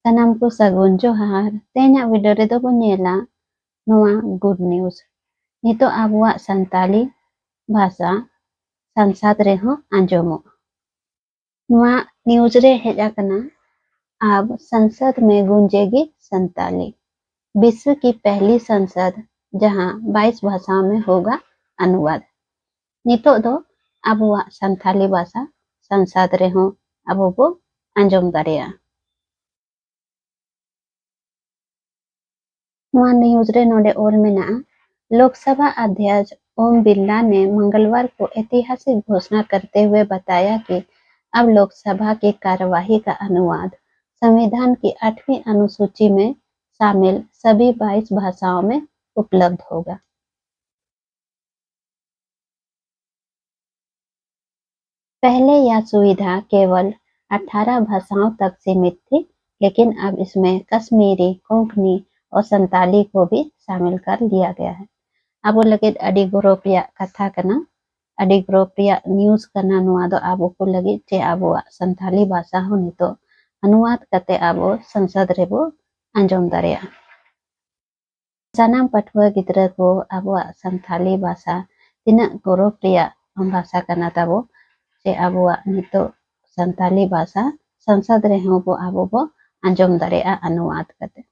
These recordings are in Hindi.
Sanam ko sagun johar. Teñak video redo bo nyela noa good news. Nito abuak Santali bahasa संसद रेहो आंजोमो। नोआ न्यूज रे हेज आकना अब संसद में गूंजेगी संताली। विश्व की पहली संसद जहां 22 भाषाओं में होगा अनुवाद। नितो दो अबुआ संथाली भाषा संसद रेहो अबो बो आंजोम दारेया। नोआ न्यूज रे नोडे और मेना लोकसभा अध्यक्ष ओम बिरला ने मंगलवार को ऐतिहासिक घोषणा करते हुए बताया कि अब लोकसभा की कार्यवाही का अनुवाद संविधान की 8वीं अनुसूची में शामिल सभी 22 भाषाओं में उपलब्ध होगा। पहले यह सुविधा केवल 18 भाषाओं तक सीमित थी, लेकिन अब इसमें कश्मीरी, कोंकणी और संताली को भी शामिल कर लिया गया है। अब लगे अड़ी गोरोपिया कथा करना अड़ी गोरोपिया न्यूज करना नुआ दो आबो को लगे जे आबो संथाली भाषा हो नितो अनुवाद कते आबो संसद रेबो आंजोम दारेया। सानाम पठुआ गिद्रा को आबो संथाली भाषा तिना गोरोपिया भाषा करना ताबो जे आबो नितो संथाली भाषा संसद रे हो बो आबो बो आंजोम दारेया अनुवाद कते।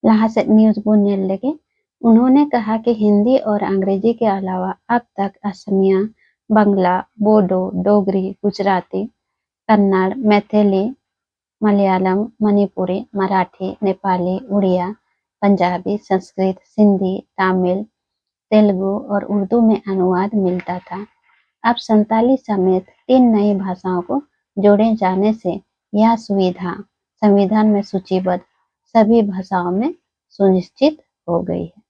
लाहसेट न्यूज बो नेल लगे उन्होंने कहा कि हिंदी और अंग्रेजी के अलावा अब तक असमिया, बांग्ला, बोडो, डोगरी, गुजराती, कन्नड़, मैथिली, मलयालम, मणिपुरी, मराठी, नेपाली, उड़िया, पंजाबी, संस्कृत, सिंधी, तमिल, तेलुगु और उर्दू में अनुवाद मिलता था। अब संताली समेत 3 नई भाषाओं को जोड़े जाने से यह सुविधा संविधान में सूचीबद्ध सभी भाषाओं में सुनिश्चित हो गई है।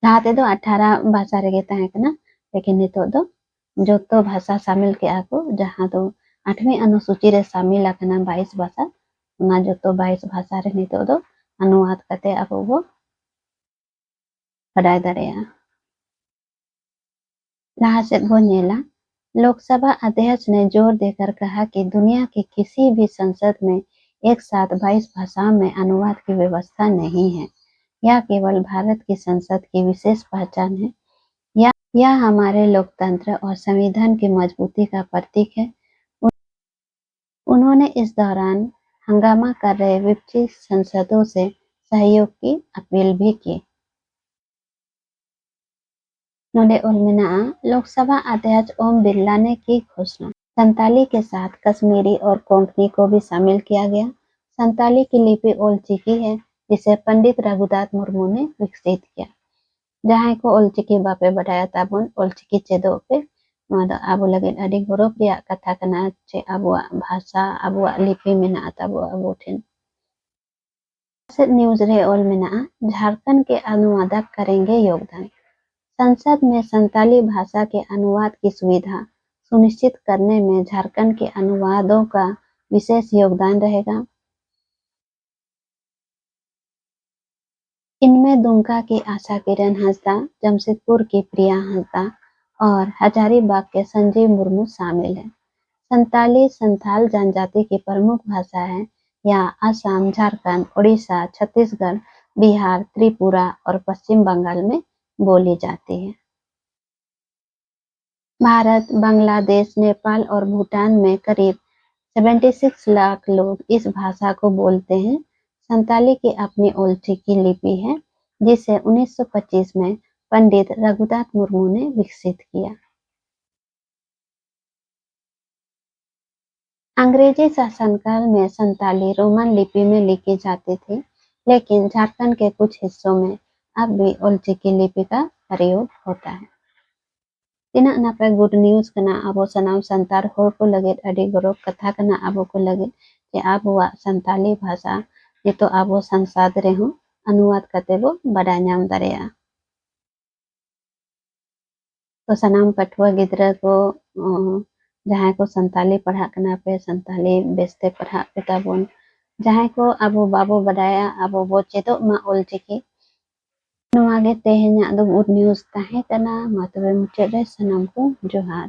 लाते दो 18 भाषा रे ताहे कना, लेकिन नितो दो जो तो भाषा शामिल के आको जहां तो 8वीं अनुसूची रे शामिल आकना 22 भाषा ना जो तो 22 भाषा रे नितो दो अनुवाद कते आको वो बडाय दारेया। लाहसेट बो नेला लोकसभा अध्यक्ष ने जोर देकर कहा कि दुनिया की किसी भी संसद में एक साथ 22 भाषाओं में अनुवाद की व्यवस्था नहीं है। यह केवल भारत की संसद की विशेष पहचान है। यह हमारे लोकतंत्र और संविधान की मजबूती का प्रतीक है। उन्होंने इस दौरान हंगामा कर रहे विपक्षी सांसदों से सहयोग की अपील भी की। नोडे उलमिना लोकसभा अध्यक्ष ओम बिरला ने की घोषणा। संताली के साथ कश्मीरी और कोंकणी को भी शामिल किया गया। संताली की लिपि ओलचिकी है, जिसे पंडित रघुनाथ मुर्मू ने विकसित किया। जहां को ओलचिकी बापे बढ़ाया ताबुन ओलचिकी चेदो पे आबो लगे अड़ी गौरव रिया कथा कना चे आबो भाषा आबो लिपि मेना ताबो आबो ठेन। न्यूज रे ओल मेना झारखंड के अनुवादक करेंगे योगदान। संसद में संताली भाषा के अनुवाद की सुविधा सुनिश्चित करने में झारखंड के अनुवादों का विशेष योगदान रहेगा। इनमें दुमका की आशा किरण हांसदा, जमशेदपुर की प्रिया हांसदा और हजारीबाग के संजीव मुर्मू शामिल हैं। संताली संथाल जनजाति की प्रमुख भाषा है। यह असम, झारखंड, उड़ीसा, छत्तीसगढ़, बिहार, त्रिपुरा और पश्चिम बंगाल में बोली जाती है। भारत, बांग्लादेश, नेपाल और भूटान में करीब 76 लाख लोग इस भाषा को बोलते हैं। संताली की अपनी ओलचिकी लिपि है, जिसे 1925 में पंडित रघुनाथ मुर्मू ने विकसित किया। अंग्रेजी शासनकाल में संताली रोमन लिपि में लिखी जाती थी, लेकिन झारखंड के कुछ हिस्सों में अब भी ओलचिकी लिपि का प्रयोग होता है। तिना नापे गुड न्यूज कना आबो सनाम संतार होर को लगे अड़ी गौरव कथा कना आबो को लगे जे आबोआ संताली भाषा नितो आबो संसद रे हो अनुवाद कते बो बड़ा नाम दारेया। तो सनाम पठुआ गिद्रा को जहां को संताली पढ़ा कना पे संताली बेस्ते पढ़ा पे ताबोन जहां को आबो बाबो बडाया आबो बो चेतो मा ओलचिकी नोआ गे तेहेᱧᱟᱜ दो गुड न्यूज ताहे कना मा तबे मुचाद रे सनाम को जोहार।